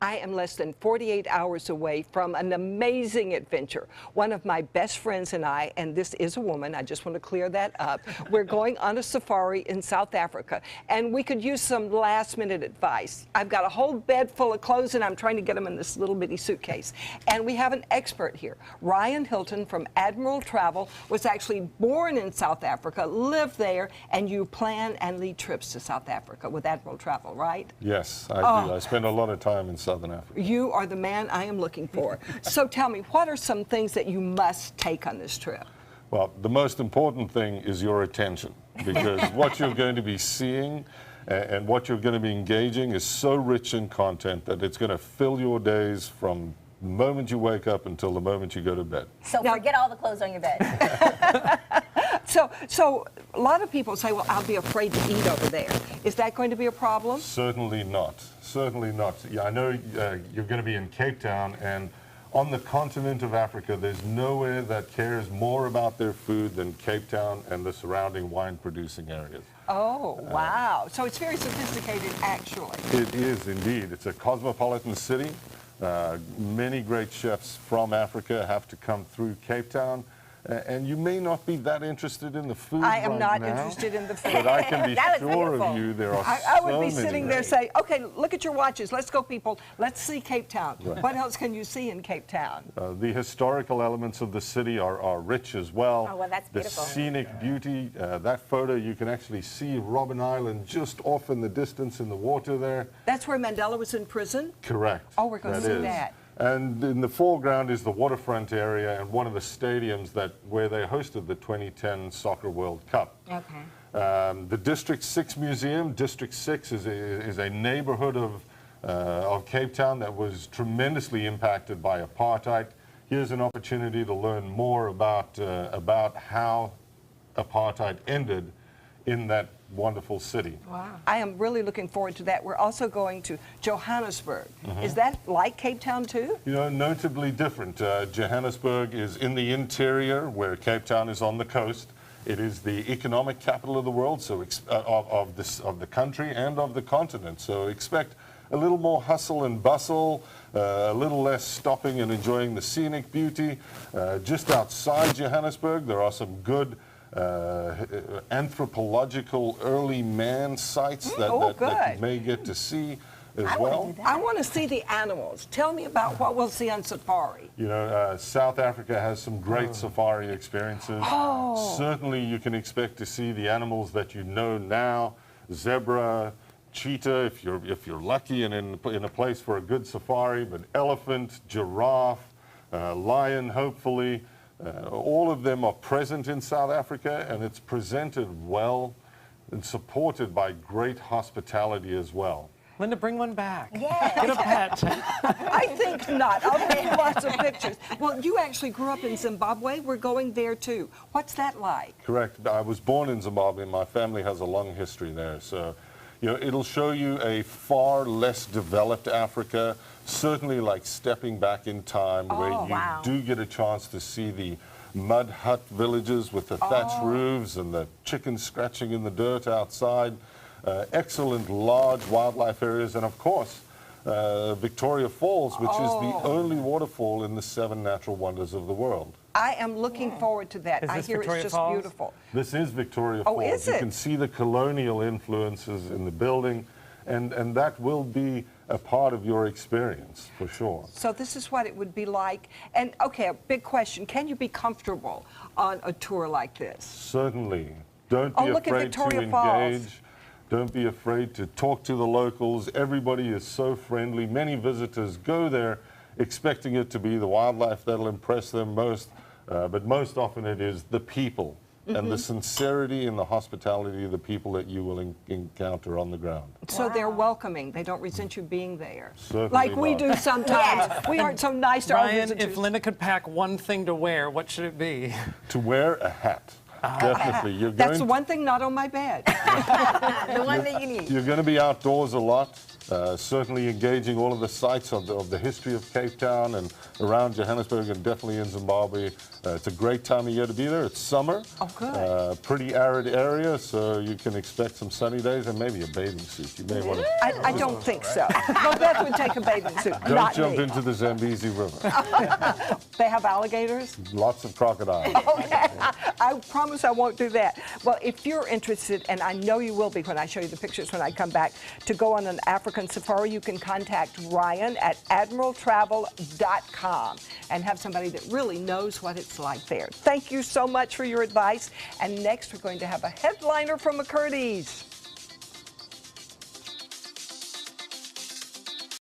I am less than 48 hours away from an amazing adventure. One of my best friends and I, and this is a woman, I just want to clear that up, we're going on a safari in South Africa, and we could use some last-minute advice. I've got a whole bed full of clothes, and I'm trying to get them in this little bitty suitcase. And we have an expert here. Ryan Hilton from Admiral Travel was actually born in South Africa, lived there, and you plan and lead trips to South Africa with Admiral Travel, right? Yes, I do. I spend a lot of time in Southern Africa. You are the man I am looking for. So tell me, what are some things that you must take on this trip? Well, the most important thing is your attention, because what you're going to be seeing and what you're going to be engaging is so rich in content that it's going to fill your days from the moment you wake up until the moment you go to bed. So now, forget all the clothes on your bed. So a lot of people say, well, I'll be afraid to eat over there. Is that going to be a problem? Certainly not. Certainly not. Yeah, I know you're going to be in Cape Town, and on the continent of Africa, there's nowhere that cares more about their food than Cape Town and the surrounding wine-producing areas. Oh, wow. So it's very sophisticated, actually. It is indeed. It's a cosmopolitan city. Many great chefs from Africa have to come through Cape Town. And you may not be that interested in the food I am right not now, interested in the food. But I can be sure wonderful. of you, there are I would be so many sitting there saying, okay, look at your watches. Let's go, people. Let's see Cape Town. Right. What else can you see in Cape Town? The historical elements of the city are rich as well. Oh, well, that's beautiful. The scenic beauty, that photo, you can actually see Robben Island just off in the distance in the water there. That's where Mandela was in prison? Correct. Oh, we're going to see that. And in the foreground is the waterfront area and one of the stadiums where they hosted the 2010 Soccer World Cup. Okay. The District 6 Museum, District 6 is a neighborhood of Cape Town that was tremendously impacted by apartheid. Here's an opportunity to learn more about how apartheid ended in that wonderful city. Wow. I am really looking forward to that. We're also going to Johannesburg. Is that like Cape Town too? You know, notably different. Johannesburg is in the interior, where Cape Town is on the coast. It is the economic capital of the world, so of the country and of the continent. So expect a little more hustle and bustle, a little less stopping and enjoying the scenic beauty. Just outside Johannesburg, there are some good anthropological early man sites that you may get to see as well. I want to see the animals. Tell me about what we'll see on safari. You know, South Africa has some great safari experiences. Certainly you can expect to see the animals that you know now, zebra, cheetah, if you're lucky and in a place for a good safari, but elephant, giraffe, lion, hopefully. All of them are present in South Africa, and it's presented well and supported by great hospitality as well. Linda, bring one back. Yeah. Get a pet. I think not. I'll take lots of pictures. Well, you actually grew up in Zimbabwe. We're going there too. What's that like? Correct. I was born in Zimbabwe. My family has a long history there. So, you know, it'll show you a far less developed Africa, certainly like stepping back in time, where you do get a chance to see the mud hut villages with the thatched roofs and the chickens scratching in the dirt outside. Excellent large wildlife areas, and of course, Victoria Falls, which is the only waterfall in the 7 natural wonders of the world. I am looking forward to that. I hear Victoria it's just Falls? beautiful. This is Victoria Falls. Oh, is it? You can see the colonial influences in the building, and that will be a part of your experience, for sure. So this is what it would be like. And, okay, a big question. Can you be comfortable on a tour like this? Certainly. Don't be look at afraid to Victoria Falls. engage. Don't be afraid to talk to the locals. Everybody is so friendly. Many visitors go there expecting it to be the wildlife that'll impress them most, but most often it is the people and the sincerity and the hospitality of the people that you will encounter on the ground. So they're welcoming. They don't resent you being there. Certainly like we not. do sometimes. We aren't so nice to our Ryan, visitors. if Linda could pack one thing to wear, what should it be? To wear a hat. Definitely. That's the one thing not on my bed. The one that you need. You're going to be outdoors a lot. certainly engaging all of the sites of the history of Cape Town and around Johannesburg and definitely in Zimbabwe. It's a great time of year to be there. It's summer. Oh, good. Pretty arid area, so you can expect some sunny days and maybe a bathing suit. You may want to. I don't think so. No, Beth would take a bathing suit, Don't not jump me. into the Zambezi River. They have alligators? Lots of crocodiles. Okay, I promise I won't do that. Well, if you're interested, and I know you will be when I show you the pictures when I come back, to go on an African safari, you can contact Ryan at admiraltravel.com and have somebody that really knows what it's like there. Thank you so much for your advice. And next, we're going to have a headliner from McCurdy's.